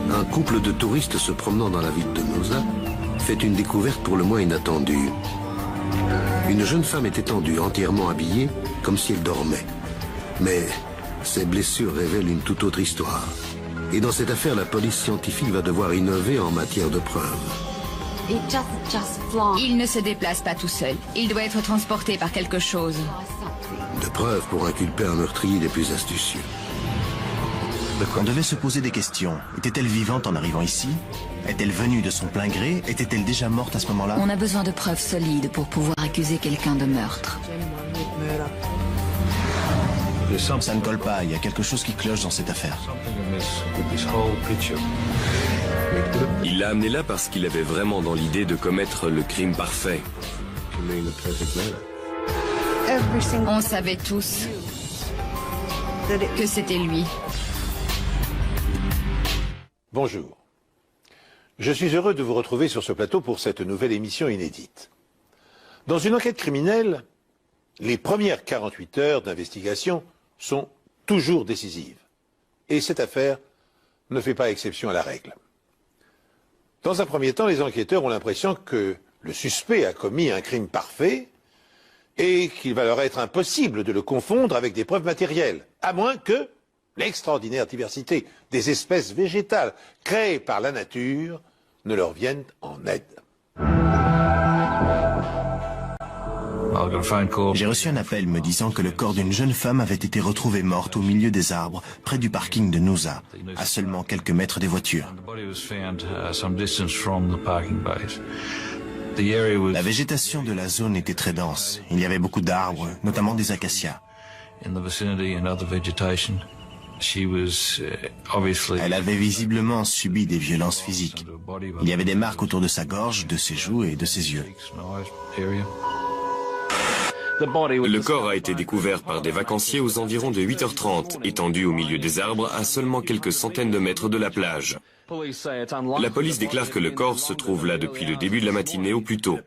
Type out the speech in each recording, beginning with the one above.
Un couple de touristes se promenant dans la ville de Nosa fait une découverte pour le moins inattendue. Une jeune femme est étendue, entièrement habillée, comme si elle dormait. Mais ses blessures révèlent une toute autre histoire. Et dans cette affaire, la police scientifique va devoir innover en matière de preuves. Il ne se déplace pas tout seul. Il doit être transporté par quelque chose. De preuves pour inculper un meurtrier des plus astucieux. On devait se poser des questions. Était-elle vivante en arrivant ici? Est-elle venue de son plein gré? Était-elle déjà morte à ce moment-là? On a besoin de preuves solides pour pouvoir accuser quelqu'un de meurtre. Ça ne colle pas, il y a quelque chose qui cloche dans cette affaire. Il l'a amené là parce qu'il avait vraiment dans l'idée de commettre le crime parfait. On savait tous que c'était lui. Bonjour. Je suis heureux de vous retrouver sur ce plateau pour cette nouvelle émission inédite. Dans une enquête criminelle, les premières 48 heures d'investigation sont toujours décisives. Et cette affaire ne fait pas exception à la règle. Dans un premier temps, les enquêteurs ont l'impression que le suspect a commis un crime parfait et qu'il va leur être impossible de le confondre avec des preuves matérielles, à moins que l'extraordinaire diversité des espèces végétales créées par la nature ne leur vienne en aide. J'ai reçu un appel me disant que le corps d'une jeune femme avait été retrouvé morte au milieu des arbres, près du parking de Nosa, à seulement quelques mètres des voitures. La végétation de la zone était très dense. Il y avait beaucoup d'arbres, notamment des acacias. Elle avait visiblement subi des violences physiques. Il y avait des marques autour de sa gorge, de ses joues et de ses yeux. Le corps a été découvert par des vacanciers aux environs de 8h30, étendu au milieu des arbres à seulement quelques centaines de mètres de la plage. La police déclare que le corps se trouve là depuis le début de la matinée au plus tôt.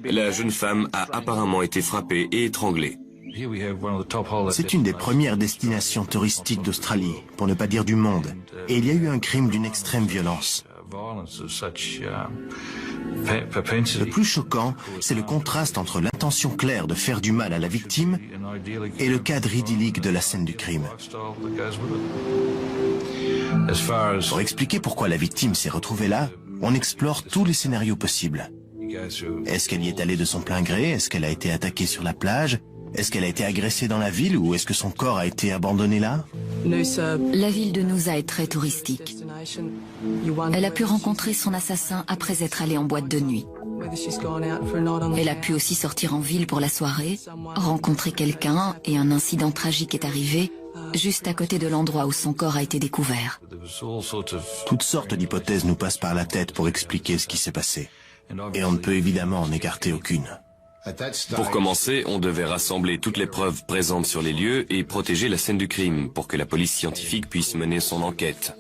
La jeune femme a apparemment été frappée et étranglée. C'est une des premières destinations touristiques d'Australie, pour ne pas dire du monde. Et il y a eu un crime d'une extrême violence. Le plus choquant, c'est le contraste entre l'intention claire de faire du mal à la victime et le cadre idyllique de la scène du crime. Pour expliquer pourquoi la victime s'est retrouvée là, on explore tous les scénarios possibles. Est-ce qu'elle y est allée de son plein gré? Est-ce qu'elle a été attaquée sur la plage? Est-ce qu'elle a été agressée dans la ville ou est-ce que son corps a été abandonné là? La ville de Noosa est très touristique. Elle a pu rencontrer son assassin après être allée en boîte de nuit. Elle a pu aussi sortir en ville pour la soirée, rencontrer quelqu'un et un incident tragique est arrivé juste à côté de l'endroit où son corps a été découvert. Toutes sortes d'hypothèses nous passent par la tête pour expliquer ce qui s'est passé. Et on ne peut évidemment en écarter aucune. Pour commencer, on devait rassembler toutes les preuves présentes sur les lieux et protéger la scène du crime pour que la police scientifique puisse mener son enquête.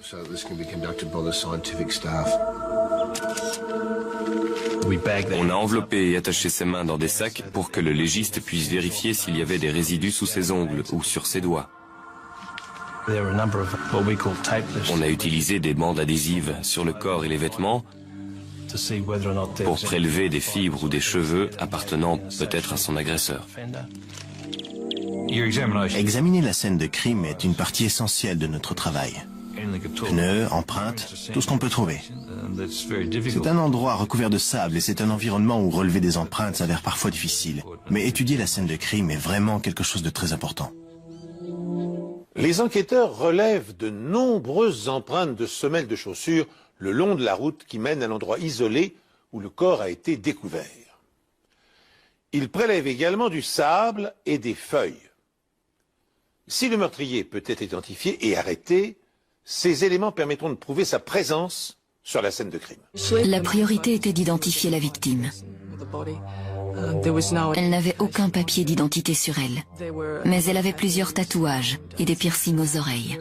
On a enveloppé et attaché ses mains dans des sacs pour que le légiste puisse vérifier s'il y avait des résidus sous ses ongles ou sur ses doigts. On a utilisé des bandes adhésives sur le corps et les vêtements pour prélever des fibres ou des cheveux appartenant peut-être à son agresseur. Examiner la scène de crime est une partie essentielle de notre travail. Pneus, empreintes, tout ce qu'on peut trouver. C'est un endroit recouvert de sable et c'est un environnement où relever des empreintes s'avère parfois difficile. Mais étudier la scène de crime est vraiment quelque chose de très important. Les enquêteurs relèvent de nombreuses empreintes de semelles de chaussures le long de la route qui mène à l'endroit isolé où le corps a été découvert. Ils prélèvent également du sable et des feuilles. Si le meurtrier peut être identifié et arrêté, ces éléments permettront de prouver sa présence sur la scène de crime. La priorité était d'identifier la victime. Elle n'avait aucun papier d'identité sur elle, mais elle avait plusieurs tatouages et des piercings aux oreilles.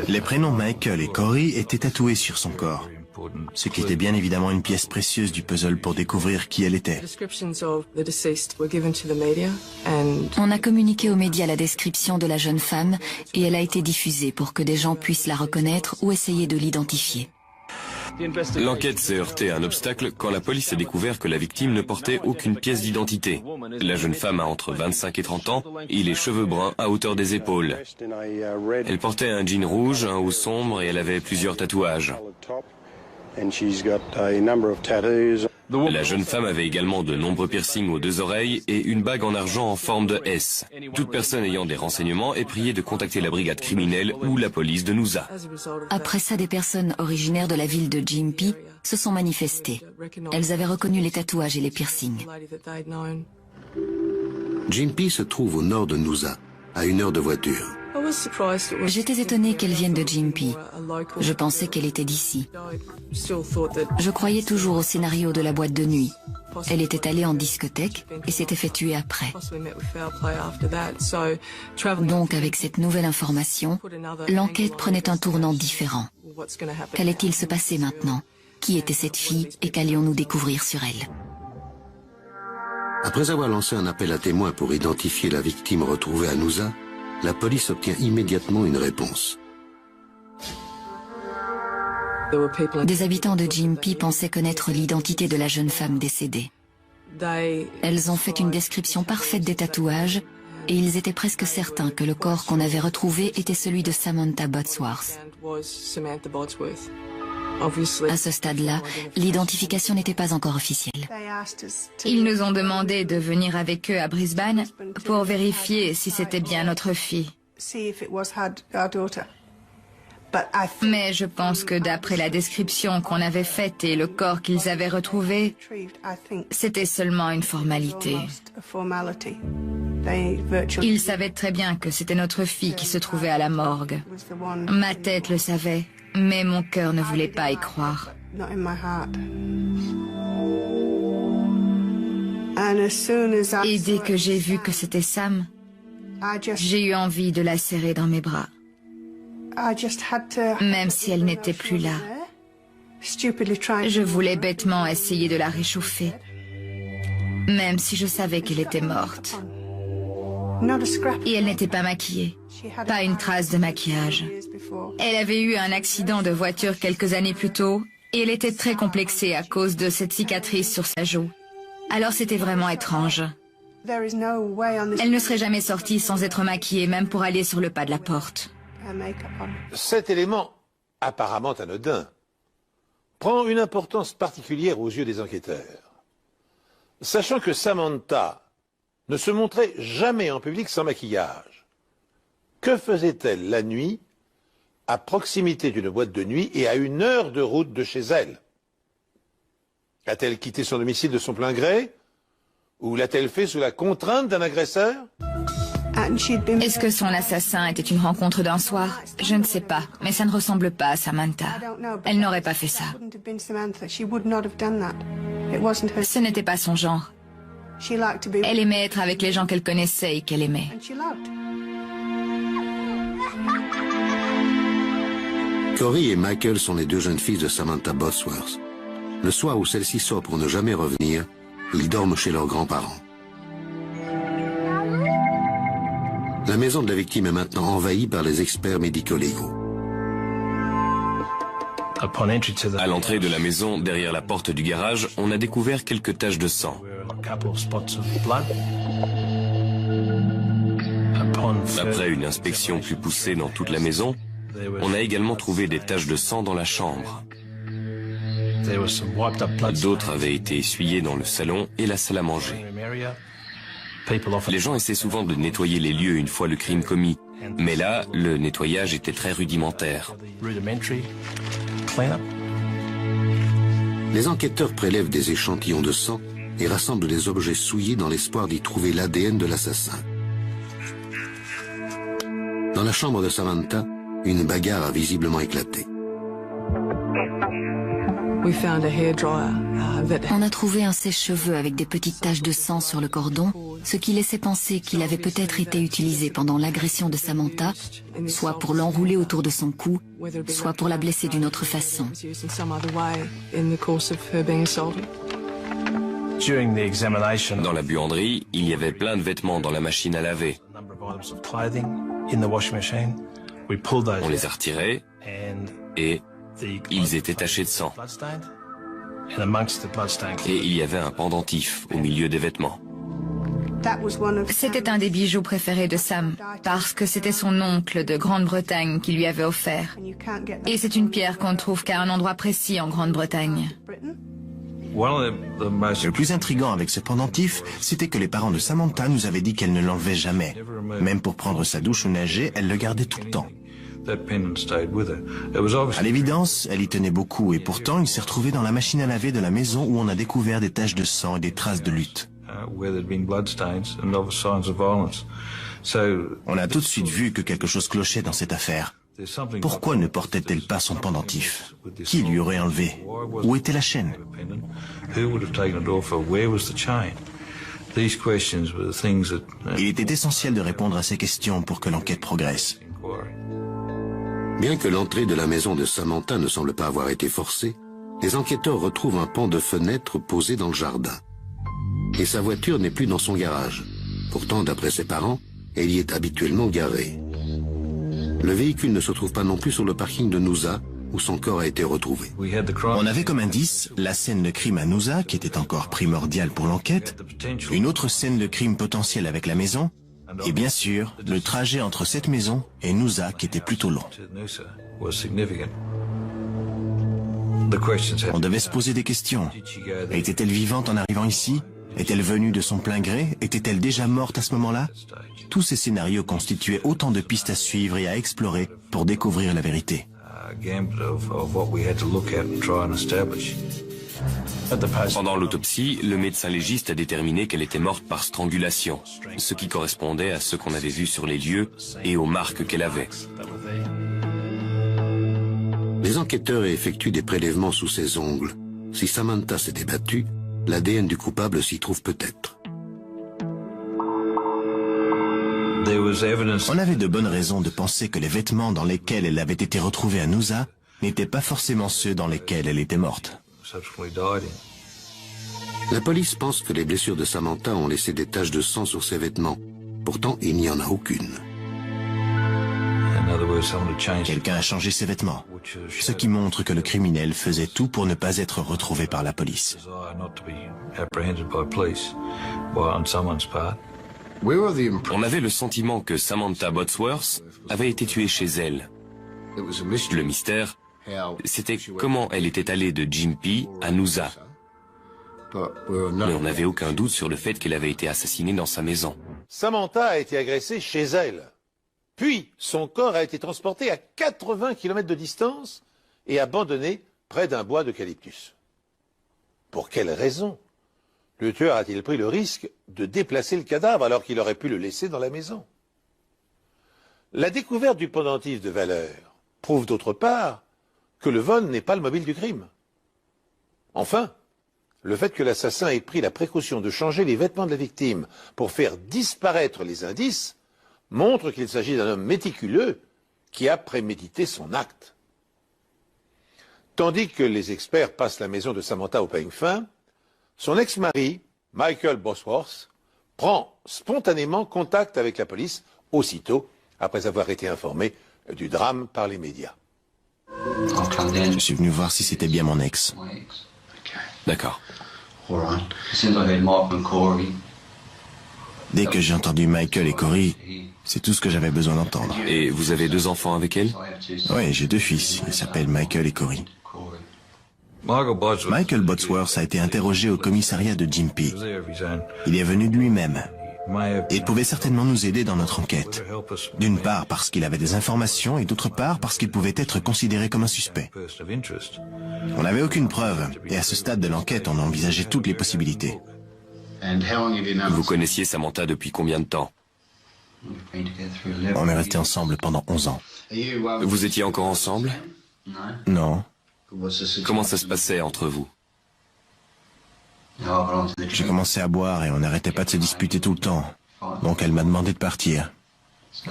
Les prénoms Michael et Corey étaient tatoués sur son corps. ce qui était bien évidemment une pièce précieuse du puzzle pour découvrir qui elle était. On a communiqué aux médias la description de la jeune femme et elle a été diffusée pour que des gens puissent la reconnaître ou essayer de l'identifier. L'enquête s'est heurtée à un obstacle quand la police a découvert que la victime ne portait aucune pièce d'identité. La jeune femme a entre 25 et 30 ans et les cheveux bruns à hauteur des épaules. Elle portait un jean rouge, un haut sombre et elle avait plusieurs tatouages. La jeune femme avait également de nombreux piercings aux 2 oreilles et une bague en argent en forme de S. Toute personne ayant des renseignements est priée de contacter la brigade criminelle ou la police de Noosa. Après ça, des personnes originaires de la ville de Gympie se sont manifestées. Elles avaient reconnu les tatouages et les piercings. Gympie se trouve au nord de Noosa, à 1 heure de voiture. J'étais étonnée qu'elle vienne de Gympie. Je pensais qu'elle était d'ici. Je croyais toujours au scénario de la boîte de nuit. Elle était allée en discothèque et s'était fait tuer après. Donc avec cette nouvelle information, l'enquête prenait un tournant différent. Qu'allait-il se passer maintenant? Qui était cette fille et qu'allions-nous découvrir sur elle? Après avoir lancé un appel à témoins pour identifier la victime retrouvée à Noosa, la police obtient immédiatement une réponse. Des habitants de Gympie pensaient connaître l'identité de la jeune femme décédée. Elles ont fait une description parfaite des tatouages et ils étaient presque certains que le corps qu'on avait retrouvé était celui de Samantha Botsworth. À ce stade-là, l'identification n'était pas encore officielle. Ils nous ont demandé de venir avec eux à Brisbane pour vérifier si c'était bien notre fille. Mais je pense que d'après la description qu'on avait faite et le corps qu'ils avaient retrouvé, c'était seulement une formalité. Ils savaient très bien que c'était notre fille qui se trouvait à la morgue. Ma tête le savait, mais mon cœur ne voulait pas y croire. Et dès que j'ai vu que c'était Sam, j'ai eu envie de la serrer dans mes bras. Même si elle n'était plus là. Je voulais bêtement essayer de la réchauffer, même si je savais qu'elle était morte. Et elle n'était pas maquillée, pas une trace de maquillage. Elle avait eu un accident de voiture quelques années plus tôt, et elle était très complexée à cause de cette cicatrice sur sa joue. Alors c'était vraiment étrange. Elle ne serait jamais sortie sans être maquillée, même pour aller sur le pas de la porte. Cet élément, apparemment anodin, prend une importance particulière aux yeux des enquêteurs. Sachant que Samantha ne se montrait jamais en public sans maquillage, que faisait-elle la nuit, à proximité d'une boîte de nuit et à 1 heure de route de chez elle? A-t-elle quitté son domicile de son plein gré? Ou l'a-t-elle fait sous la contrainte d'un agresseur? Est-ce que son assassin était une rencontre d'un soir? Je ne sais pas, mais ça ne ressemble pas à Samantha. Elle n'aurait pas fait ça. Ce n'était pas son genre. Elle aimait être avec les gens qu'elle connaissait et qu'elle aimait. Corey et Michael sont les 2 jeunes filles de Samantha Botsworth. Le soir où celle-ci sort pour ne jamais revenir, ils dorment chez leurs grands-parents. La maison de la victime est maintenant envahie par les experts médico-légaux. À l'entrée de la maison, derrière la porte du garage, on a découvert quelques taches de sang. Après une inspection plus poussée dans toute la maison, on a également trouvé des taches de sang dans la chambre. D'autres avaient été essuyées dans le salon et la salle à manger. Les gens essaient souvent de nettoyer les lieux une fois le crime commis, mais là, le nettoyage était très rudimentaire. Les enquêteurs prélèvent des échantillons de sang et rassemblent des objets souillés dans l'espoir d'y trouver l'ADN de l'assassin. Dans la chambre de Samantha, une bagarre a visiblement éclaté. On a trouvé un sèche-cheveux avec des petites taches de sang sur le cordon, ce qui laissait penser qu'il avait peut-être été utilisé pendant l'agression de Samantha, soit pour l'enrouler autour de son cou, soit pour la blesser d'une autre façon. Dans la buanderie, il y avait plein de vêtements dans la machine à laver. On les a retirés et ils étaient tachés de sang. Et il y avait un pendentif au milieu des vêtements. C'était un des bijoux préférés de Sam, parce que c'était son oncle de Grande-Bretagne qui lui avait offert. Et c'est une pierre qu'on ne trouve qu'à un endroit précis en Grande-Bretagne. Le plus intriguant avec ce pendentif, c'était que les parents de Samantha nous avaient dit qu'elle ne l'enlevait jamais. Même pour prendre sa douche ou nager, elle le gardait tout le temps. À l'évidence, elle y tenait beaucoup et pourtant il s'est retrouvé dans la machine à laver de la maison où on a découvert des taches de sang et des traces de lutte. On a tout de suite vu que quelque chose clochait dans cette affaire. Pourquoi ne portait-elle pas son pendentif? Qui lui aurait enlevé? Où était la chaîne? Il était essentiel de répondre à ces questions pour que l'enquête progresse. Bien que l'entrée de la maison de Samantha ne semble pas avoir été forcée, les enquêteurs retrouvent un pan de fenêtre posé dans le jardin. Et sa voiture n'est plus dans son garage. Pourtant, d'après ses parents, elle y est habituellement garée. Le véhicule ne se trouve pas non plus sur le parking de Noosa, où son corps a été retrouvé. On avait comme indice la scène de crime à Noosa, qui était encore primordiale pour l'enquête, une autre scène de crime potentielle avec la maison, et bien sûr, le trajet entre cette maison et Noosa qui était plutôt long. On devait se poser des questions. Était-elle vivante en arrivant ici? Est-elle venue de son plein gré? Était-elle déjà morte à ce moment-là? Tous ces scénarios constituaient autant de pistes à suivre et à explorer pour découvrir la vérité. Pendant l'autopsie, le médecin légiste a déterminé qu'elle était morte par strangulation, ce qui correspondait à ce qu'on avait vu sur les lieux et aux marques qu'elle avait. Les enquêteurs effectuent des prélèvements sous ses ongles. Si Samantha s'était battue, l'ADN du coupable s'y trouve peut-être. On avait de bonnes raisons de penser que les vêtements dans lesquels elle avait été retrouvée à Noosa n'étaient pas forcément ceux dans lesquels elle était morte. La police pense que les blessures de Samantha ont laissé des taches de sang sur ses vêtements. Pourtant, il n'y en a aucune. Quelqu'un a changé ses vêtements, ce qui montre que le criminel faisait tout pour ne pas être retrouvé par la police. On avait le sentiment que Samantha Botsworth avait été tuée chez elle. Le mystère, c'était comment elle était allée de Gympie à Noosa. Mais on n'avait aucun doute sur le fait qu'elle avait été assassinée dans sa maison. Samantha a été agressée chez elle. Puis, son corps a été transporté à 80 km de distance et abandonné près d'un bois d'eucalyptus. Pour quelle raison le tueur a-t-il pris le risque de déplacer le cadavre alors qu'il aurait pu le laisser dans la maison? La découverte du pendentif de valeur prouve d'autre part que le vol n'est pas le mobile du crime. Enfin, le fait que l'assassin ait pris la précaution de changer les vêtements de la victime pour faire disparaître les indices montre qu'il s'agit d'un homme méticuleux qui a prémédité son acte. Tandis que les experts passent la maison de Samantha au peigne fin, son ex-mari, Michael Botsworth, prend spontanément contact avec la police aussitôt après avoir été informé du drame par les médias. Je suis venu voir si c'était bien mon ex. D'accord. Dès que j'ai entendu Michael et Corey, c'est tout ce que j'avais besoin d'entendre. Et vous avez 2 enfants avec elle? Oui, j'ai 2 fils. Ils s'appellent Michael et Corey. Michael Botsworth a été interrogé au commissariat de Gympie. Il est venu de lui-même. Et il pouvait certainement nous aider dans notre enquête. D'une part parce qu'il avait des informations et d'autre part parce qu'il pouvait être considéré comme un suspect. On n'avait aucune preuve et à ce stade de l'enquête, on envisageait toutes les possibilités. Vous connaissiez Samantha depuis combien de temps? On est restés ensemble pendant 11 ans. Vous étiez encore ensemble? Non. Comment ça se passait entre vous? J'ai commencé à boire et on n'arrêtait pas de se disputer tout le temps. Donc elle m'a demandé de partir.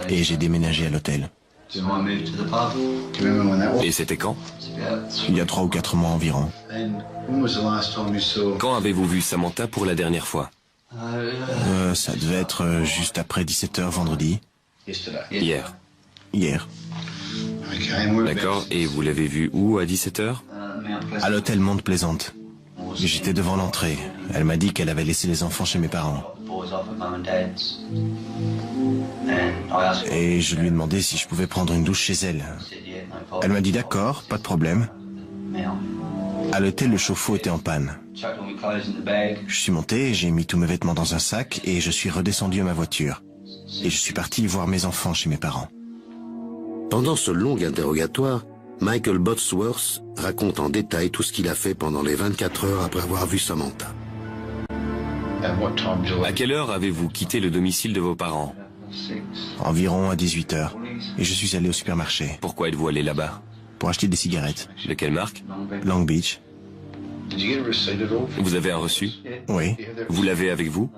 Et j'ai déménagé à l'hôtel. Et c'était quand? Il y a 3 ou 4 mois environ. Quand avez-vous vu Samantha pour la dernière fois? Ça devait être juste après 17h vendredi. Hier. Hier. D'accord, et vous l'avez vue où à 17h? À l'hôtel Mount Pleasant. J'étais devant l'entrée. Elle m'a dit qu'elle avait laissé les enfants chez mes parents. Et je lui ai demandé si je pouvais prendre une douche chez elle. Elle m'a dit d'accord, pas de problème. À l'hôtel, le chauffe-eau était en panne. Je suis monté, j'ai mis tous mes vêtements dans un sac et je suis redescendu à ma voiture. Et je suis parti voir mes enfants chez mes parents. Pendant ce long interrogatoire, Michael Botsworth raconte en détail tout ce qu'il a fait pendant les 24 heures après avoir vu Samantha. À quelle heure avez-vous quitté le domicile de vos parents? Environ à 18h. Et je suis allé au supermarché. Pourquoi êtes-vous allé là-bas? Pour acheter des cigarettes. De quelle marque? Long Beach. Vous avez un reçu? Oui. Vous l'avez avec vous?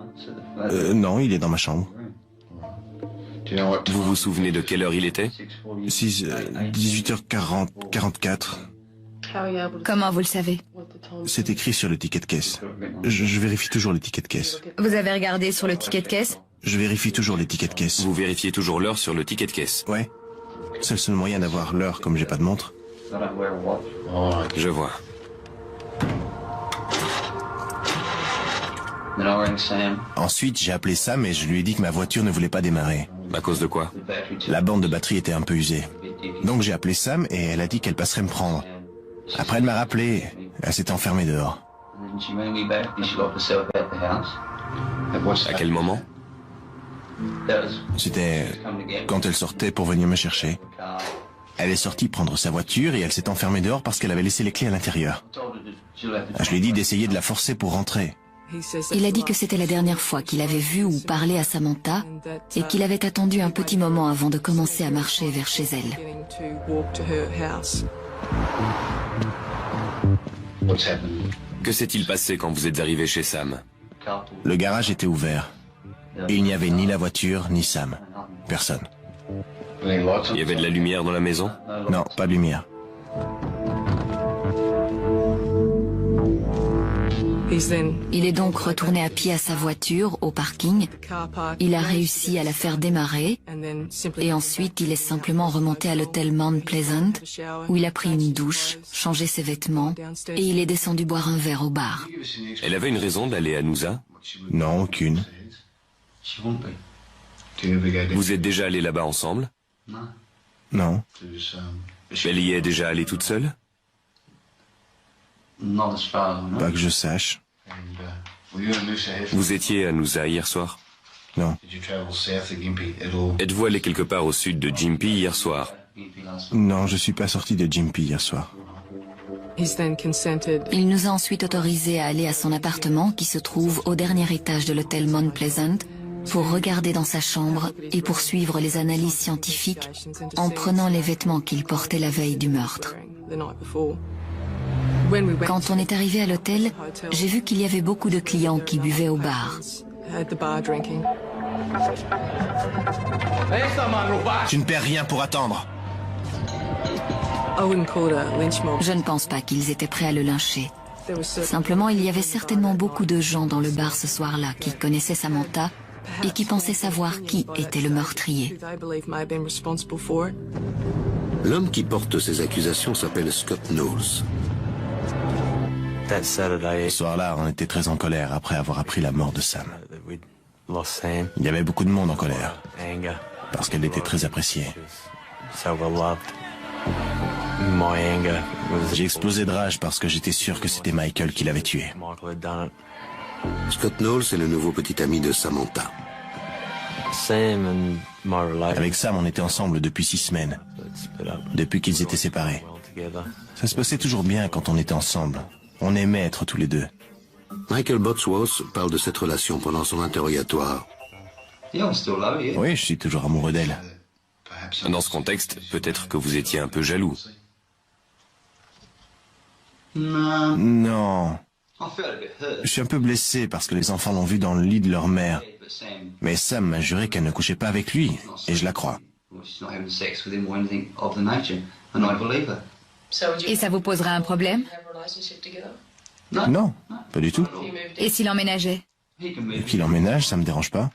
Non, il est dans ma chambre. Vous vous souvenez de quelle heure il était? 18h40, 44. Comment vous le savez? C'est écrit sur le ticket de caisse. Je vérifie toujours les tickets de caisse. Vous avez regardé sur le ticket de caisse? Je vérifie toujours les tickets de caisse. Vous vérifiez toujours l'heure sur le ticket de caisse? Ouais. C'est le seul moyen d'avoir l'heure comme j'ai pas de montre. Je vois. Ensuite, j'ai appelé Sam et je lui ai dit que ma voiture ne voulait pas démarrer. À cause de quoi? La bande de batterie était un peu usée. Donc j'ai appelé Sam et elle a dit qu'elle passerait me prendre. Après, elle m'a rappelé. Elle s'est enfermée dehors. À quel moment? C'était quand elle sortait pour venir me chercher. Elle est sortie prendre sa voiture et elle s'est enfermée dehors parce qu'elle avait laissé les clés à l'intérieur. Je lui ai dit d'essayer de la forcer pour rentrer. Il a dit que c'était la dernière fois qu'il avait vu ou parlé à Samantha et qu'il avait attendu un petit moment avant de commencer à marcher vers chez elle. Que s'est-il passé quand vous êtes arrivé chez Sam? Le garage était ouvert. Et il n'y avait ni la voiture, ni Sam. Personne. Il y avait de la lumière dans la maison? Non, pas de lumière. Il est donc retourné à pied à sa voiture, au parking. Il a réussi à la faire démarrer. Et ensuite, il est simplement remonté à l'hôtel Mount Pleasant, où il a pris une douche, changé ses vêtements, et il est descendu boire un verre au bar. Elle avait une raison d'aller à Noosa? Non, aucune. Vous êtes déjà allés là-bas ensemble? Non. Elle y est déjà allée toute seule? Pas que je sache. Vous étiez à Noosa hier soir? Non. Êtes-vous allé quelque part au sud de Gympie hier soir? Non, je suis pas sorti de Gympie hier soir. Il nous a ensuite autorisé à aller à son appartement qui se trouve au dernier étage de l'hôtel Mount Pleasant pour regarder dans sa chambre et poursuivre les analyses scientifiques en prenant les vêtements qu'il portait la veille du meurtre. Quand on est arrivé à l'hôtel, j'ai vu qu'il y avait beaucoup de clients qui buvaient au bar. Tu ne perds rien pour attendre. Je ne pense pas qu'ils étaient prêts à le lyncher. Simplement, il y avait certainement beaucoup de gens dans le bar ce soir-là qui connaissaient Samantha et qui pensaient savoir qui était le meurtrier. L'homme qui porte ces accusations s'appelle Scott Knowles. Ce soir-là, on était très en colère après avoir appris la mort de Sam. Il y avait beaucoup de monde en colère, parce qu'elle était très appréciée. J'ai explosé de rage parce que j'étais sûr que c'était Michael qui l'avait tué. Scott Knowles est le nouveau petit ami de Samantha. Avec Sam, on était ensemble depuis 6 semaines, depuis qu'ils étaient séparés. Ça se passait toujours bien quand on était ensemble. On aimait être tous les deux. Michael Botsworth parle de cette relation pendant son interrogatoire. Oui, je suis toujours amoureux d'elle. Dans ce contexte, peut-être que vous étiez un peu jaloux. Non. Je suis un peu blessé parce que les enfants l'ont vu dans le lit de leur mère. Mais Sam m'a juré qu'elle ne couchait pas avec lui, et je la crois. Et ça vous poserait un problème? Non, pas du tout. Et s'il emménageait? Qu'il emménage, ça me dérange pas.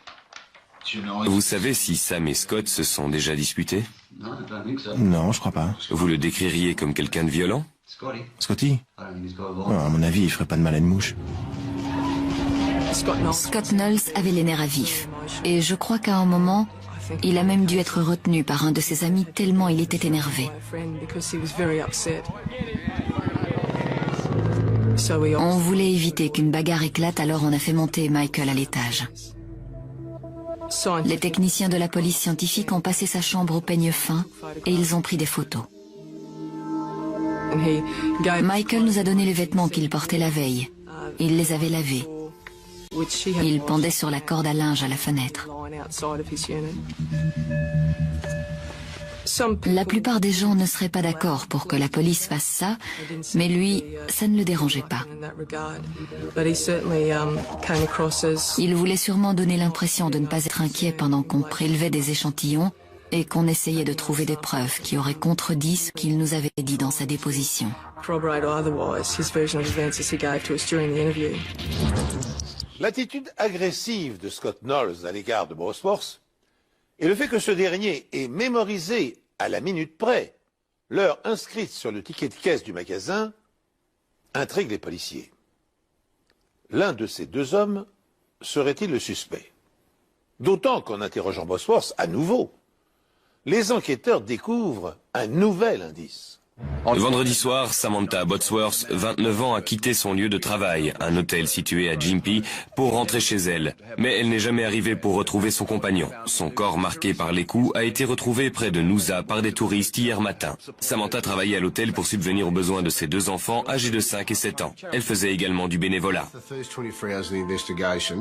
Vous savez si Sam et Scott se sont déjà disputés? Non, je crois pas. Vous le décririez comme quelqu'un de violent? Scotty? À mon avis, il ferait pas de mal à une mouche. Scott Knowles avait les nerfs à vif. Et je crois qu'à un moment, il a même dû être retenu par un de ses amis tellement il était énervé. On voulait éviter qu'une bagarre éclate, alors on a fait monter Michael à l'étage. Les techniciens de la police scientifique ont passé sa chambre au peigne fin et ils ont pris des photos. Michael nous a donné les vêtements qu'il portait la veille. Il les avait lavés. Il pendait sur la corde à linge à la fenêtre. La plupart des gens ne seraient pas d'accord pour que la police fasse ça, mais lui, ça ne le dérangeait pas. Il voulait sûrement donner l'impression de ne pas être inquiet pendant qu'on prélevait des échantillons et qu'on essayait de trouver des preuves qui auraient contredit ce qu'il nous avait dit dans sa déposition. L'attitude agressive de Scott Knowles à l'égard de Bosworth et le fait que ce dernier ait mémorisé à la minute près l'heure inscrite sur le ticket de caisse du magasin intrigue les policiers. L'un de ces deux hommes serait-il le suspect? D'autant qu'en interrogeant Bosworth à nouveau, les enquêteurs découvrent un nouvel indice. Le vendredi soir, Samantha Bosworth, 29 ans, a quitté son lieu de travail, un hôtel situé à Gympie, pour rentrer chez elle. Mais elle n'est jamais arrivée pour retrouver son compagnon. Son corps marqué par les coups a été retrouvé près de Noosa par des touristes hier matin. Samantha travaillait à l'hôtel pour subvenir aux besoins de ses deux enfants âgés de 5 et 7 ans. Elle faisait également du bénévolat.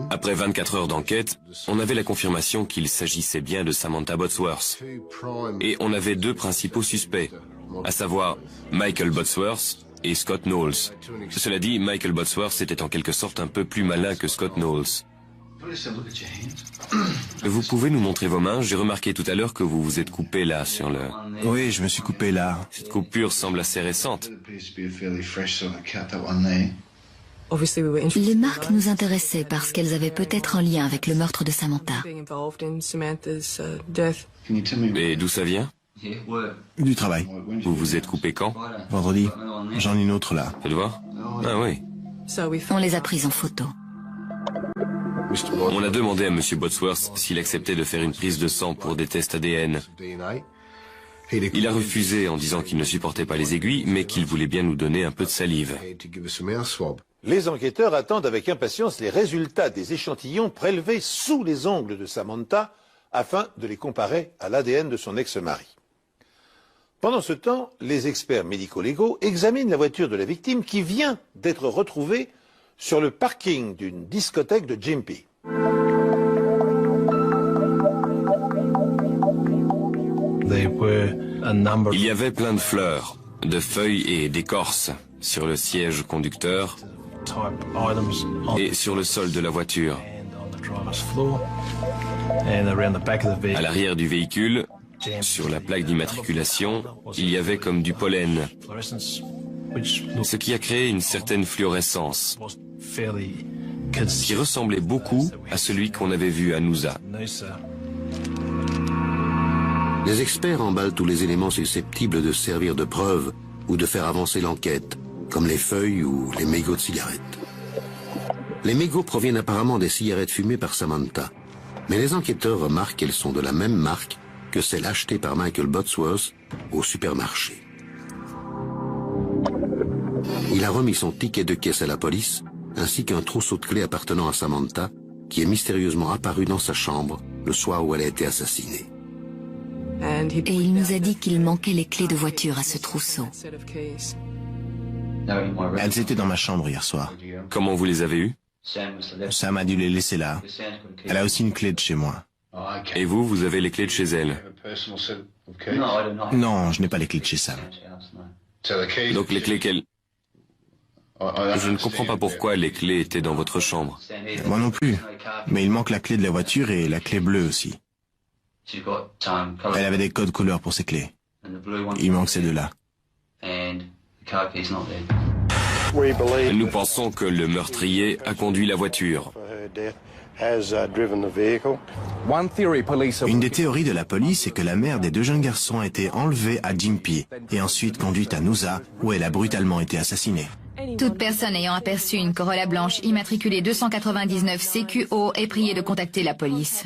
Après 24 heures d'enquête, on avait la confirmation qu'il s'agissait bien de Samantha Bosworth. Et on avait deux principaux suspects, à savoir Michael Bosworth et Scott Knowles. Cela dit, Michael Bosworth était en quelque sorte un peu plus malin que Scott Knowles. Vous pouvez nous montrer vos mains? J'ai remarqué tout à l'heure que vous vous êtes coupé là sur le... Oui, je me suis coupé là. Cette coupure semble assez récente. Les marques nous intéressaient parce qu'elles avaient peut-être un lien avec le meurtre de Samantha. Et d'où ça vient? Du travail. Vous vous êtes coupé quand? Vendredi. J'en ai une autre là. Faites voir. Ah oui. On les a prises en photo. On a demandé à M. Bosworth s'il acceptait de faire une prise de sang pour des tests ADN. Il a refusé en disant qu'il ne supportait pas les aiguilles, mais qu'il voulait bien nous donner un peu de salive. Les enquêteurs attendent avec impatience les résultats des échantillons prélevés sous les ongles de Samantha afin de les comparer à l'ADN de son ex-mari. Pendant ce temps, les experts médico-légaux examinent la voiture de la victime qui vient d'être retrouvée sur le parking d'une discothèque de Gympie. Il y avait plein de fleurs, de feuilles et d'écorces sur le siège conducteur et sur le sol de la voiture. À l'arrière du véhicule, sur la plaque d'immatriculation, il y avait comme du pollen, ce qui a créé une certaine fluorescence, qui ressemblait beaucoup à celui qu'on avait vu à Noosa. Les experts emballent tous les éléments susceptibles de servir de preuve ou de faire avancer l'enquête, comme les feuilles ou les mégots de cigarettes. Les mégots proviennent apparemment des cigarettes fumées par Samantha, mais les enquêteurs remarquent qu'elles sont de la même marque que celles achetées par Michael Bosworth au supermarché. Il a remis son ticket de caisse à la police, ainsi qu'un trousseau de clés appartenant à Samantha, qui est mystérieusement apparu dans sa chambre le soir où elle a été assassinée. Et il nous a dit qu'il manquait les clés de voiture à ce trousseau. Elles étaient dans ma chambre hier soir. Comment vous les avez eues? Sam a dû les laisser là. Elle a aussi une clé de chez moi. Et vous, vous avez les clés de chez elle? Non, je n'ai pas les clés de chez Sam. Donc les clés qu'elle... Je ne comprends pas pourquoi les clés étaient dans votre chambre. Moi non plus. Mais il manque la clé de la voiture et la clé bleue aussi. Elle avait des codes couleurs pour ses clés. Il manque ces deux-là. Nous pensons que le meurtrier a conduit la voiture. Une des théories de la police est que la mère des deux jeunes garçons a été enlevée à Gympie et ensuite conduite à Noosa, où elle a brutalement été assassinée. Toute personne ayant aperçu une Corolla blanche immatriculée 299 CQO est priée de contacter la police.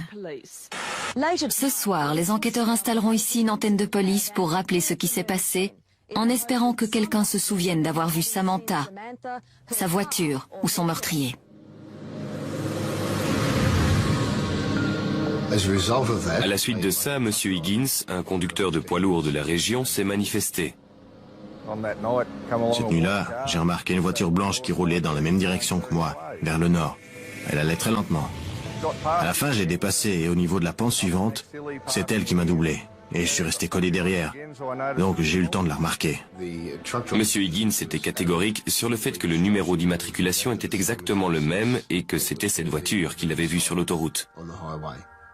Ce soir, les enquêteurs installeront ici une antenne de police pour rappeler ce qui s'est passé, en espérant que quelqu'un se souvienne d'avoir vu Samantha, sa voiture ou son meurtrier. À la suite de ça, M. Higgins, un conducteur de poids lourd de la région, s'est manifesté. Cette nuit-là, j'ai remarqué une voiture blanche qui roulait dans la même direction que moi, vers le nord. Elle allait très lentement. À la fin, je l'ai dépassée et au niveau de la pente suivante, c'est elle qui m'a doublé. Et je suis resté collé derrière. Donc j'ai eu le temps de la remarquer. M. Higgins était catégorique sur le fait que le numéro d'immatriculation était exactement le même et que c'était cette voiture qu'il avait vue sur l'autoroute.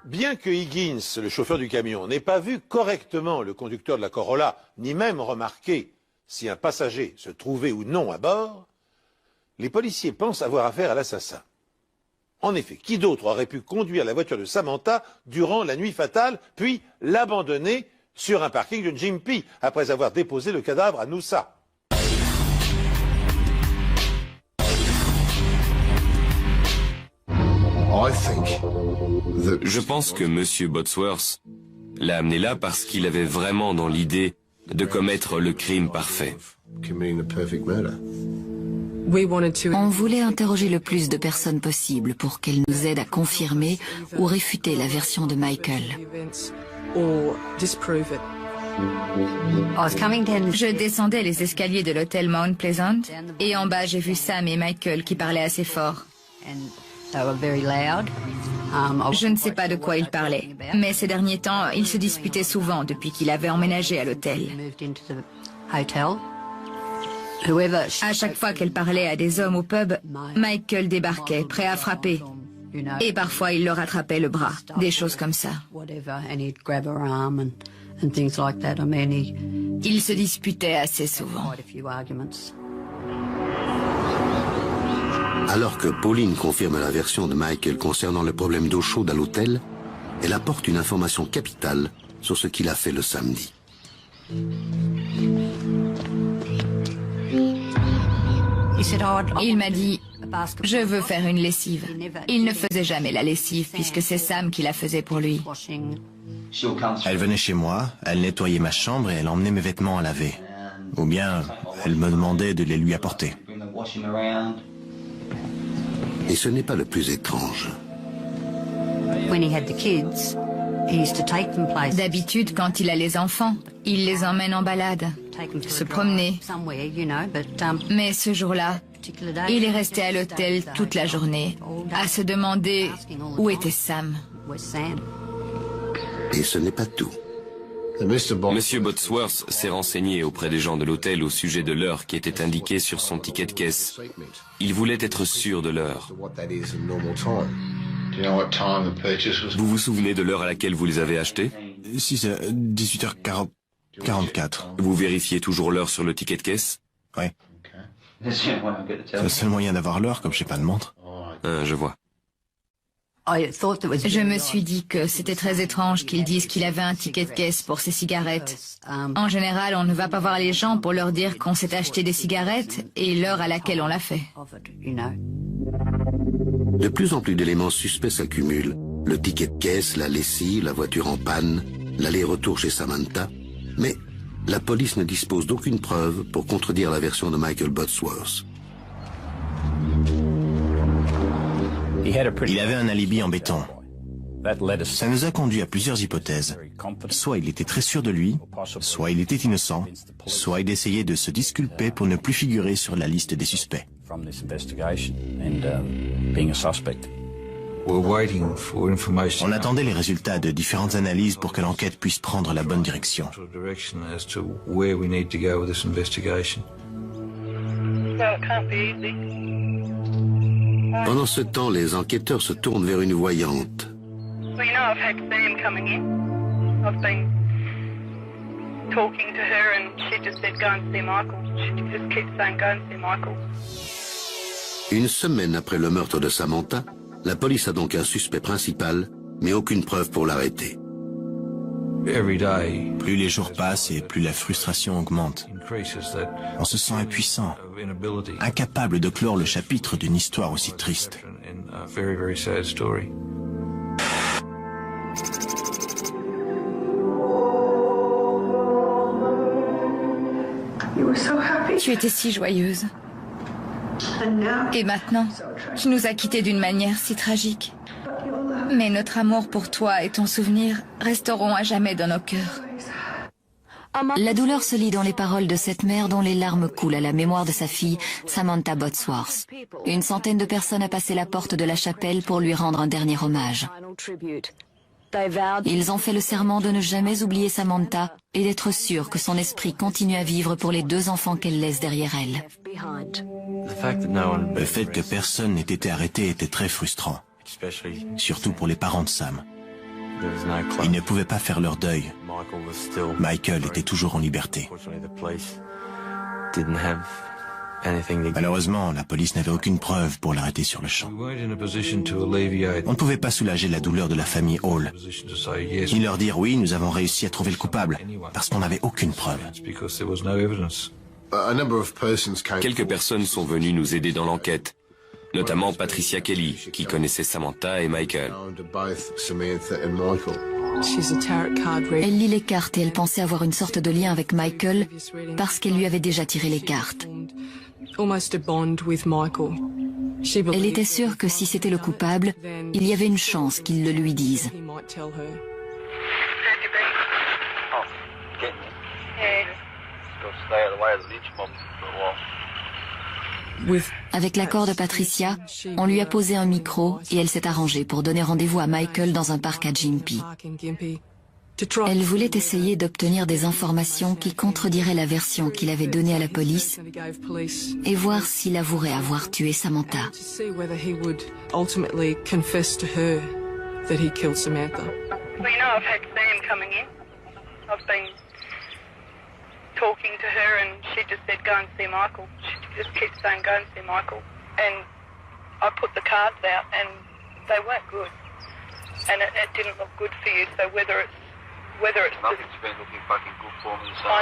Bien que Higgins, le chauffeur du camion, n'ait pas vu correctement le conducteur de la Corolla, ni même remarqué si un passager se trouvait ou non à bord, les policiers pensent avoir affaire à l'assassin. En effet, qui d'autre aurait pu conduire la voiture de Samantha durant la nuit fatale, puis l'abandonner sur un parking de Gympie, après avoir déposé le cadavre à Noosa? Je pense que M. Botsworth l'a amené là parce qu'il avait vraiment dans l'idée de commettre le crime parfait. On voulait interroger le plus de personnes possible pour qu'elles nous aident à confirmer ou réfuter la version de Michael. Je descendais les escaliers de l'hôtel Mount Pleasant et en bas j'ai vu Sam et Michael qui parlaient assez fort. Je ne sais pas de quoi ils parlaient, mais ces derniers temps, ils se disputaient souvent depuis qu'il avait emménagé à l'hôtel. À chaque fois qu'elle parlait à des hommes au pub, Michael débarquait, prêt à frapper. Et parfois, il leur attrapait le bras, des choses comme ça. Ils se disputaient assez souvent. Alors que Pauline confirme la version de Michael concernant le problème d'eau chaude à l'hôtel, elle apporte une information capitale sur ce qu'il a fait le samedi. Il m'a dit « Je veux faire une lessive ». Il ne faisait jamais la lessive puisque c'est Sam qui la faisait pour lui. Elle venait chez moi, elle nettoyait ma chambre et elle emmenait mes vêtements à laver. Ou bien, elle me demandait de les lui apporter. Et ce n'est pas le plus étrange. D'habitude, quand il a les enfants, il les emmène en balade, se promener. Mais ce jour-là, il est resté à l'hôtel toute la journée, à se demander où était Sam. Et ce n'est pas tout. Monsieur Botsworth s'est renseigné auprès des gens de l'hôtel au sujet de l'heure qui était indiquée sur son ticket de caisse. Il voulait être sûr de l'heure. Vous vous souvenez de l'heure à laquelle vous les avez achetés? Si, c'est 18h44. Vous vérifiez toujours l'heure sur le ticket de caisse? Oui. C'est le seul moyen d'avoir l'heure, comme je n'ai pas de montre. Je vois. Je me suis dit que c'était très étrange qu'ils disent qu'il avait un ticket de caisse pour ses cigarettes. En général, on ne va pas voir les gens pour leur dire qu'on s'est acheté des cigarettes et l'heure à laquelle on l'a fait. De plus en plus d'éléments suspects s'accumulent. Le ticket de caisse, la lessive, la voiture en panne, l'aller-retour chez Samantha. Mais la police ne dispose d'aucune preuve pour contredire la version de Michael Botsworth. Il avait un alibi en béton. Ça nous a conduit à plusieurs hypothèses. Soit il était très sûr de lui, soit il était innocent, soit il essayait de se disculper pour ne plus figurer sur la liste des suspects. On attendait les résultats de différentes analyses pour que l'enquête puisse prendre la bonne direction. Pendant ce temps, les enquêteurs se tournent vers une voyante. Une semaine après le meurtre de Samantha, la police a donc un suspect principal, mais aucune preuve pour l'arrêter. Plus les jours passent et plus la frustration augmente. On se sent impuissant, incapable de clore le chapitre d'une histoire aussi triste. Tu étais si joyeuse. Et maintenant, tu nous as quittés d'une manière si tragique. Mais notre amour pour toi et ton souvenir resteront à jamais dans nos cœurs. La douleur se lit dans les paroles de cette mère dont les larmes coulent à la mémoire de sa fille, Samantha Botsworth. Une centaine de personnes a passé la porte de la chapelle pour lui rendre un dernier hommage. Ils ont fait le serment de ne jamais oublier Samantha et d'être sûrs que son esprit continue à vivre pour les 2 enfants qu'elle laisse derrière elle. Le fait que personne n'ait été arrêté était très frustrant, surtout pour les parents de Sam. Ils ne pouvaient pas faire leur deuil. Michael était toujours en liberté. Malheureusement, la police n'avait aucune preuve pour l'arrêter sur le champ. On ne pouvait pas soulager la douleur de la famille Hall, ni leur dire oui, nous avons réussi à trouver le coupable, parce qu'on n'avait aucune preuve. Quelques personnes sont venues nous aider dans l'enquête, notamment Patricia Kelly, qui connaissait Samantha et Michael. Elle lit les cartes et elle pensait avoir une sorte de lien avec Michael parce qu'elle lui avait déjà tiré les cartes. Elle était sûre que si c'était le coupable, il y avait une chance qu'il le lui dise. Avec l'accord de Patricia, on lui a posé un micro et elle s'est arrangée pour donner rendez-vous à Michael dans un parc à Gympie. Elle voulait essayer d'obtenir des informations qui contrediraient la version qu'il avait donnée à la police et voir s'il avouerait avoir tué Samantha. Talking to her and she just said go and see Michael. She just keeps saying go and see Michael. And I put the cards out and they weren't good. And it didn't look good for you. So whether it's nothing's been looking fucking good for me. So I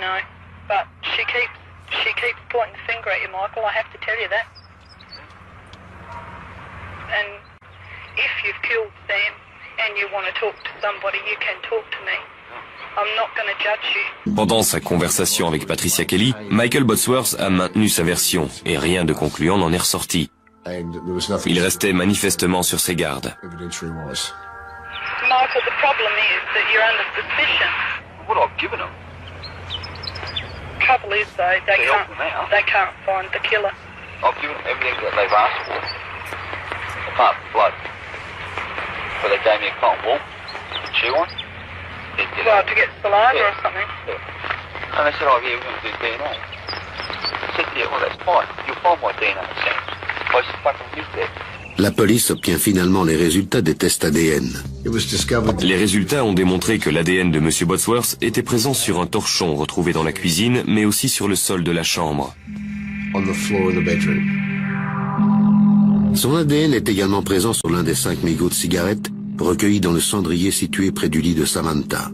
know. But she keeps pointing the finger at you, Michael. I have to tell you that. And if you've killed Sam and you want to talk to somebody, you can talk to me. Pendant sa conversation avec Patricia Kelly, Michael Botsworth a maintenu sa version et rien de concluant n'en est ressorti. Il restait manifestement sur ses gardes. Michael, the problem is that you're under suspicion. What I've given them. Trouble is though, they can't find the killer. I've given them everything that they've asked for, apart from blood. But they gave me a cotton wool to chew on. Well, to get saliva or something. Yeah. And they said, oh yeah, we're going to do DNA. I said, yeah, well that's fine. You'll find my DNA, Sam. I just fucking lived there. La police obtient finalement les résultats des tests ADN. Les résultats ont démontré que l'ADN de M. Botsworth était présent sur un torchon retrouvé dans la cuisine, mais aussi sur le sol de la chambre. Son ADN est également présent sur l'un des 5 mégots de cigarettes recueillis dans le cendrier situé près du lit de Samantha.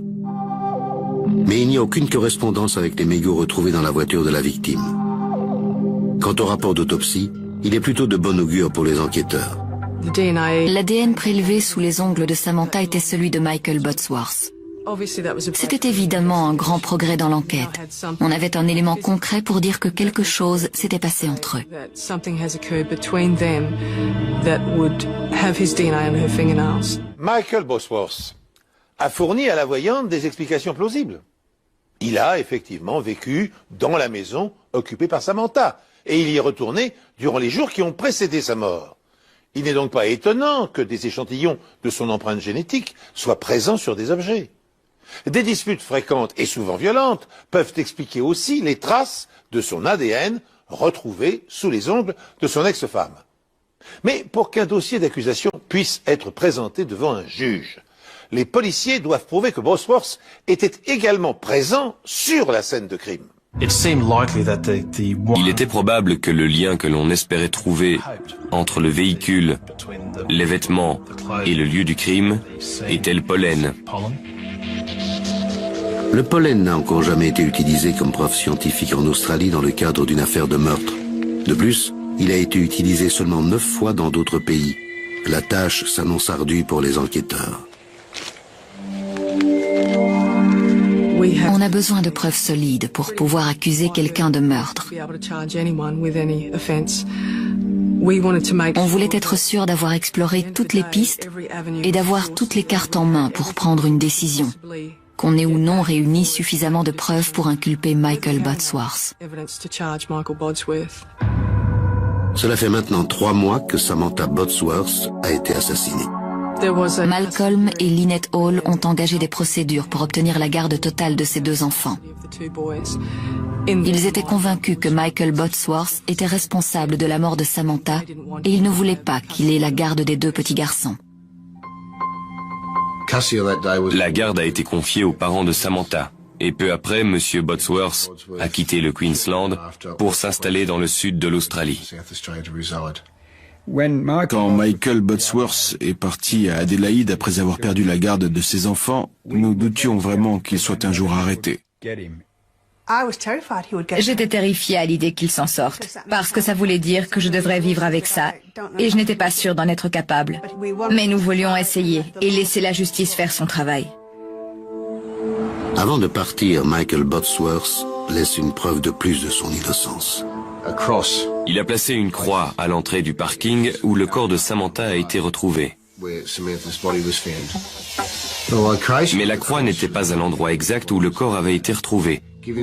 Mais il n'y a aucune correspondance avec les mégots retrouvés dans la voiture de la victime. Quant au rapport d'autopsie, il est plutôt de bon augure pour les enquêteurs. L'ADN prélevé sous les ongles de Samantha était celui de Michael Botsworth. C'était évidemment un grand progrès dans l'enquête. On avait un élément concret pour dire que quelque chose s'était passé entre eux. Michael Botsworth a fourni à la voyante des explications plausibles. Il a effectivement vécu dans la maison occupée par Samantha et il y est retourné durant les jours qui ont précédé sa mort. Il n'est donc pas étonnant que des échantillons de son empreinte génétique soient présents sur des objets. Des disputes fréquentes et souvent violentes peuvent expliquer aussi les traces de son ADN retrouvés sous les ongles de son ex-femme. Mais pour qu'un dossier d'accusation puisse être présenté devant un juge, les policiers doivent prouver que Bosworth était également présent sur la scène de crime. Il était probable que le lien que l'on espérait trouver entre le véhicule, les vêtements et le lieu du crime était le pollen. Le pollen n'a encore jamais été utilisé comme preuve scientifique en Australie dans le cadre d'une affaire de meurtre. De plus, il a été utilisé seulement 9 fois dans d'autres pays. La tâche s'annonce ardue pour les enquêteurs. On a besoin de preuves solides pour pouvoir accuser quelqu'un de meurtre. On voulait être sûr d'avoir exploré toutes les pistes et d'avoir toutes les cartes en main pour prendre une décision, qu'on ait ou non réuni suffisamment de preuves pour inculper Michael Bodsworth. Cela fait maintenant 3 mois que Samantha Bodsworth a été assassinée. Malcolm et Lynette Hall ont engagé des procédures pour obtenir la garde totale de ces 2 enfants. Ils étaient convaincus que Michael Bodsworth était responsable de la mort de Samantha et ils ne voulaient pas qu'il ait la garde des 2 petits garçons. La garde a été confiée aux parents de Samantha. Et peu après, M. Bodsworth a quitté le Queensland pour s'installer dans le sud de l'Australie. Quand Michael Bodsworth est parti à Adélaïde après avoir perdu la garde de ses enfants, nous doutions vraiment qu'il soit un jour arrêté. J'étais terrifiée à l'idée qu'il s'en sorte, parce que ça voulait dire que je devrais vivre avec ça, et je n'étais pas sûre d'en être capable. Mais nous voulions essayer et laisser la justice faire son travail. Avant de partir, Michael Bodsworth laisse une preuve de plus de son innocence. Il a placé une croix à l'entrée du parking où le corps de Samantha a été retrouvé. Mais la croix n'était pas à l'endroit exact où le corps avait été retrouvé,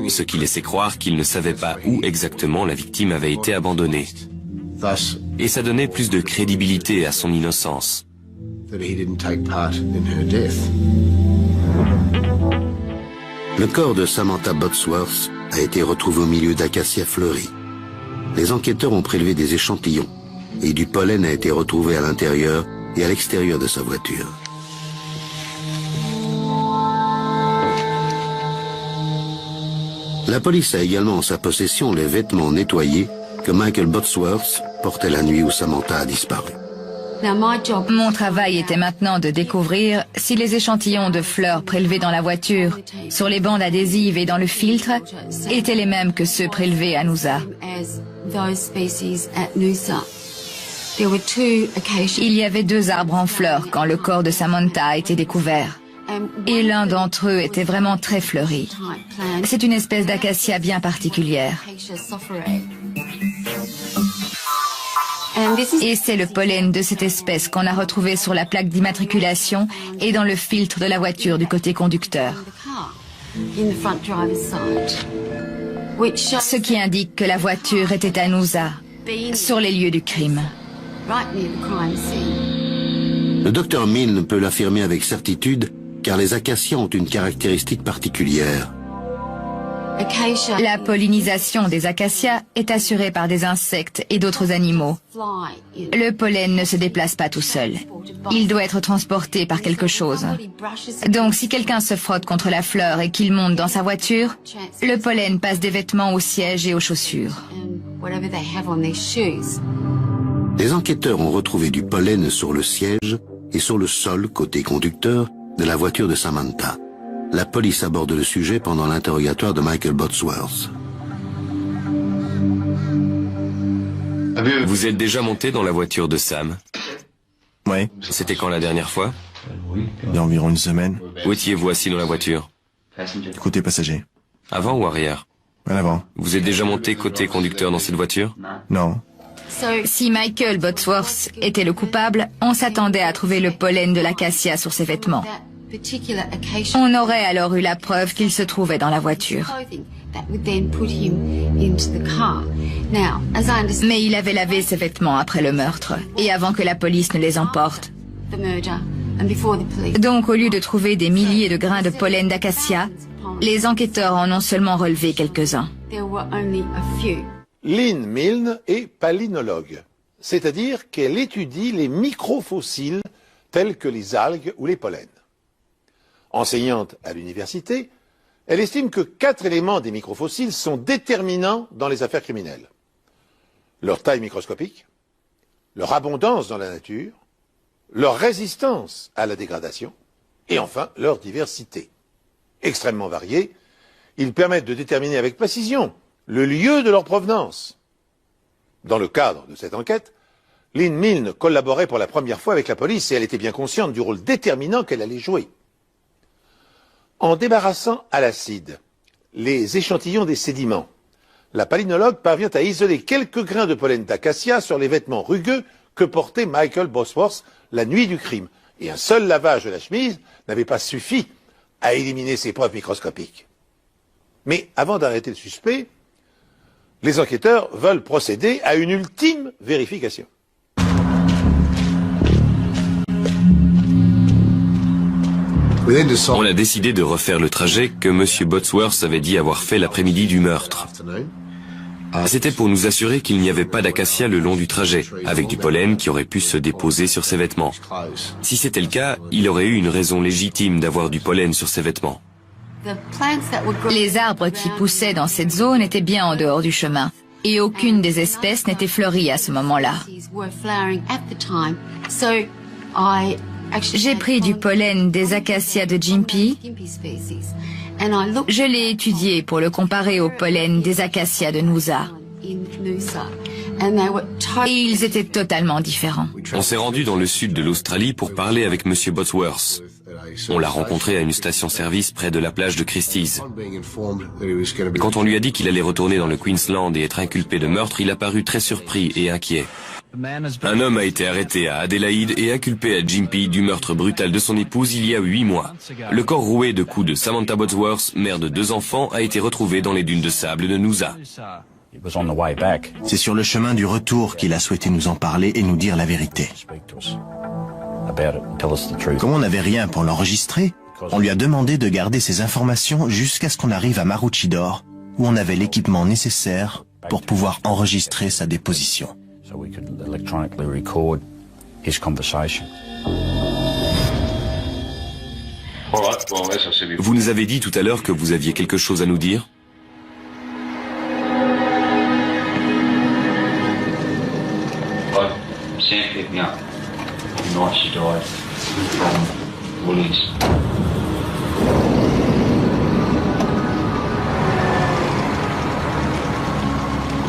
ce qui laissait croire qu'il ne savait pas où exactement la victime avait été abandonnée. Et ça donnait plus de crédibilité à son innocence. Le corps de Samantha Bodsworth a été retrouvé au milieu d'acacias fleuris. Les enquêteurs ont prélevé des échantillons et du pollen a été retrouvé à l'intérieur et à l'extérieur de sa voiture. La police a également en sa possession les vêtements nettoyés que Michael Bodsworth portait la nuit où Samantha a disparu. Mon travail était maintenant de découvrir si les échantillons de fleurs prélevés dans la voiture, sur les bandes adhésives et dans le filtre, étaient les mêmes que ceux prélevés à Noosa. Il y avait 2 arbres en fleurs quand le corps de Samantha a été découvert. Et l'un d'entre eux était vraiment très fleuri. C'est une espèce d'acacia bien particulière. Et c'est le pollen de cette espèce qu'on a retrouvé sur la plaque d'immatriculation et dans le filtre de la voiture du côté conducteur. Ce qui indique que la voiture était à Noosa, sur les lieux du crime. Le docteur Milne peut l'affirmer avec certitude car les acacias ont une caractéristique particulière. La pollinisation des acacias est assurée par des insectes et d'autres animaux. Le pollen ne se déplace pas tout seul. Il doit être transporté par quelque chose. Donc si quelqu'un se frotte contre la fleur et qu'il monte dans sa voiture, le pollen passe des vêtements au siège et aux chaussures. Les enquêteurs ont retrouvé du pollen sur le siège et sur le sol côté conducteur de la voiture de Samantha. La police aborde le sujet pendant l'interrogatoire de Michael Bodsworth. Vous êtes déjà monté dans la voiture de Sam? Oui, C'était quand la dernière fois? il y a environ une semaine. Où étiez-vous assis dans la voiture? Côté passager. Avant ou arrière? À l'avant. Vous êtes déjà monté côté conducteur dans cette voiture? Non. Si Michael Bodsworth était le coupable, on s'attendait à trouver le pollen de l'acacia sur ses vêtements. On aurait alors eu la preuve qu'il se trouvait dans la voiture. Mais il avait lavé ses vêtements après le meurtre, et avant que la police ne les emporte. Donc au lieu de trouver des milliers de grains de pollen d'acacia, les enquêteurs en ont seulement relevé quelques-uns. Lynn Milne est palynologue, c'est-à-dire qu'elle étudie les microfossiles tels que les algues ou les pollens. Enseignante à l'université, elle estime que 4 éléments des microfossiles sont déterminants dans les affaires criminelles. Leur taille microscopique, leur abondance dans la nature, leur résistance à la dégradation et enfin leur diversité. Extrêmement variés, ils permettent de déterminer avec précision le lieu de leur provenance. Dans le cadre de cette enquête, Lynn Milne collaborait pour la première fois avec la police et elle était bien consciente du rôle déterminant qu'elle allait jouer. En débarrassant à l'acide les échantillons des sédiments, la palynologue parvient à isoler quelques grains de pollen d'acacia sur les vêtements rugueux que portait Michael Bosworth la nuit du crime. Et un seul lavage de la chemise n'avait pas suffi à éliminer ces preuves microscopiques. Mais avant d'arrêter le suspect, les enquêteurs veulent procéder à une ultime vérification. On a décidé de refaire le trajet que M. Bosworth avait dit avoir fait l'après-midi du meurtre. C'était pour nous assurer qu'il n'y avait pas d'acacia le long du trajet, avec du pollen qui aurait pu se déposer sur ses vêtements. Si c'était le cas, il aurait eu une raison légitime d'avoir du pollen sur ses vêtements. Les arbres qui poussaient dans cette zone étaient bien en dehors du chemin, et aucune des espèces n'était fleurie à ce moment-là. J'ai pris du pollen des acacias de Gympie. Je l'ai étudié pour le comparer au pollen des acacias de Noosa. Et ils étaient totalement différents. On s'est rendu dans le sud de l'Australie pour parler avec M. Bosworth. On l'a rencontré à une station-service près de la plage de Christie's. Et quand on lui a dit qu'il allait retourner dans le Queensland et être inculpé de meurtre, il a paru très surpris et inquiet. Un homme a été arrêté à Adélaïde et inculpé à Gympie du meurtre brutal de son épouse il y a 8 mois. Le corps roué de coups de Samantha Bosworth, mère de 2 enfants, a été retrouvé dans les dunes de sable de Noosa. C'est sur le chemin du retour qu'il a souhaité nous en parler et nous dire la vérité. Comme on n'avait rien pour l'enregistrer, on lui a demandé de garder ces informations jusqu'à ce qu'on arrive à Maroochydore, où on avait l'équipement nécessaire pour pouvoir enregistrer sa déposition. Vous nous avez dit tout à l'heure que vous aviez quelque chose à nous dire?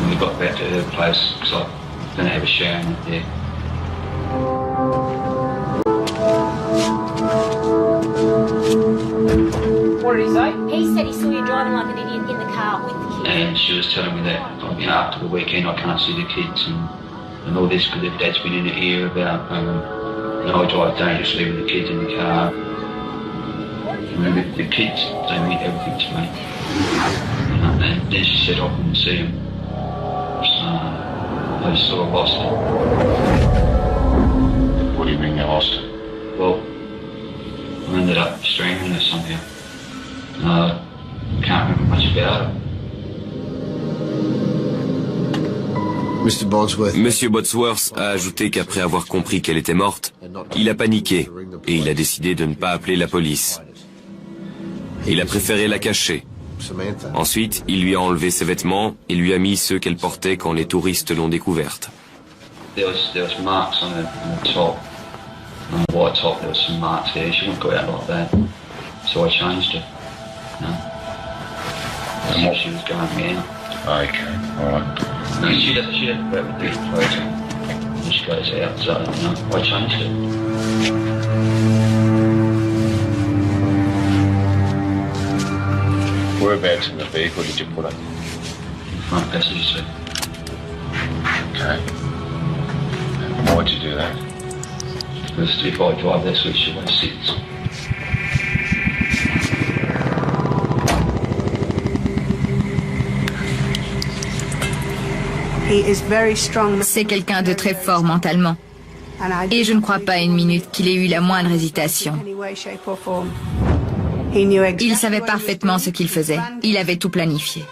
We got back to her place because I didn't have a shower in it there. What did he say? He said he saw you driving like an idiot in the car with the kids. And she was telling me that, after the weekend I can't see the kids and all this because their dad's been in the ear about, I drive dangerously with the kids in the car. The kids, they mean everything to me. And then she said I couldn't see them. So I just sort of lost it. What do you mean you lost it? Well, I ended up strangling her somehow. I can't remember much about it. Monsieur Bosworth a ajouté qu'après avoir compris qu'elle était morte, il a paniqué et il a décidé de ne pas appeler la police. Il a préféré la cacher. Ensuite, il lui a enlevé ses vêtements et lui a mis ceux qu'elle portait quand les touristes l'ont découverte. There was marks on the top. On the white top, there was some marks there. She wouldn't go out like that. So I changed her. And what? She was going out. Okay, alright. No, she doesn't go out with these clothes on. She goes out, so I changed her. Whereabouts in the vehicle did you put her? Front passenger seat. Okay. And why'd you do that? Because if I drive, that's where she always sits. C'est quelqu'un de très fort mentalement. Et je ne crois pas une minute qu'il ait eu la moindre hésitation. Il savait parfaitement ce qu'il faisait. Il avait tout planifié.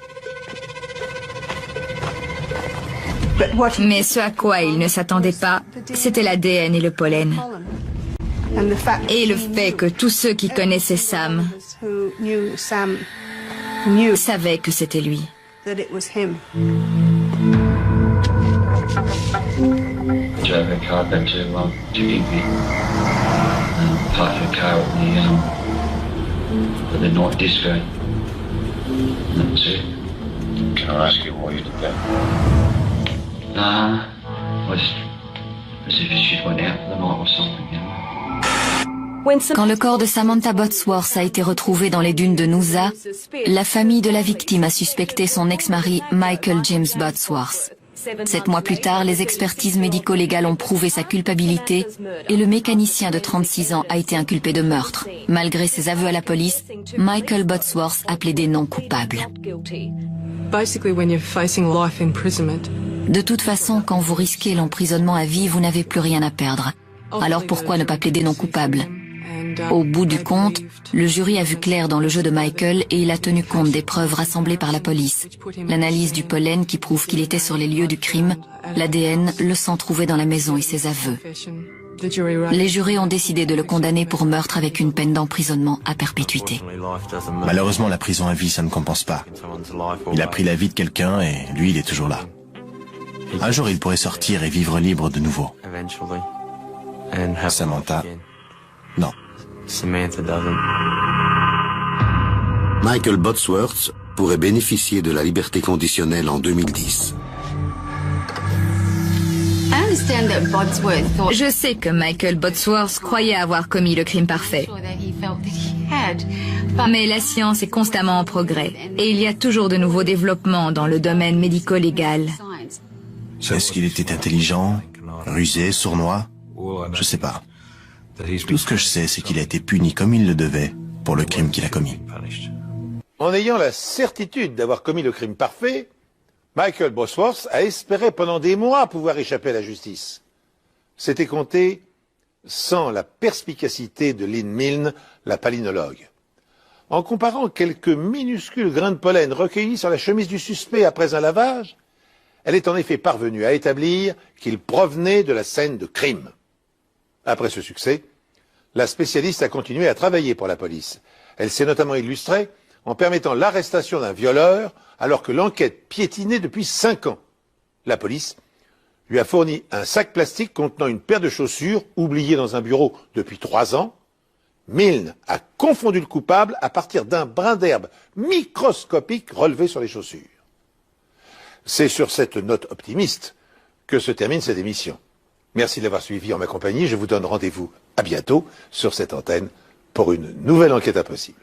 Mais ce à quoi il ne s'attendait pas, c'était l'ADN et le pollen. Et le fait que tous ceux qui connaissaient Sam savaient que c'était lui. Drove a car back to Igby. Parked the car at the night disco. And that was it. Can I ask you why you did that? Nah, as if she went out for the night or something, you know. Quand le corps de Samantha Botsworth a été retrouvé dans les dunes de Noosa, la famille de la victime a suspecté son ex-mari Michael James Botsworth. 7 mois plus tard, les expertises médico-légales ont prouvé sa culpabilité et le mécanicien de 36 ans a été inculpé de meurtre. Malgré ses aveux à la police, Michael Botsworth a plaidé non coupable. De toute façon, quand vous risquez l'emprisonnement à vie, vous n'avez plus rien à perdre. Alors pourquoi ne pas plaider non coupable ? Au bout du compte, le jury a vu clair dans le jeu de Michael et il a tenu compte des preuves rassemblées par la police. L'analyse du pollen qui prouve qu'il était sur les lieux du crime, l'ADN, le sang trouvé dans la maison et ses aveux. Les jurés ont décidé de le condamner pour meurtre avec une peine d'emprisonnement à perpétuité. Malheureusement, la prison à vie, ça ne compense pas. Il a pris la vie de quelqu'un et lui, il est toujours là. Un jour, il pourrait sortir et vivre libre de nouveau. Samantha, non. Samantha doesn't. Michael Botsworth pourrait bénéficier de la liberté conditionnelle en 2010. Je sais que Michael Botsworth croyait avoir commis le crime parfait. Mais la science est constamment en progrès et il y a toujours de nouveaux développements dans le domaine médico-légal. Est-ce qu'il était intelligent, rusé, sournois? Je sais pas. Tout ce que je sais, c'est qu'il a été puni comme il le devait pour le crime qu'il a commis. En ayant la certitude d'avoir commis le crime parfait, Michael Botsworth a espéré pendant des mois pouvoir échapper à la justice. C'était compté sans la perspicacité de Lynn Milne, la palynologue. En comparant quelques minuscules grains de pollen recueillis sur la chemise du suspect après un lavage, elle est en effet parvenue à établir qu'il provenait de la scène de crime. Après ce succès, la spécialiste a continué à travailler pour la police. Elle s'est notamment illustrée en permettant l'arrestation d'un violeur alors que l'enquête piétinait depuis 5 ans. La police lui a fourni un sac plastique contenant une paire de chaussures oubliée dans un bureau depuis 3 ans. Milne a confondu le coupable à partir d'un brin d'herbe microscopique relevé sur les chaussures. C'est sur cette note optimiste que se termine cette émission. Merci de l'avoir suivi en ma compagnie. Je vous donne rendez-vous à bientôt sur cette antenne pour une nouvelle enquête impossible.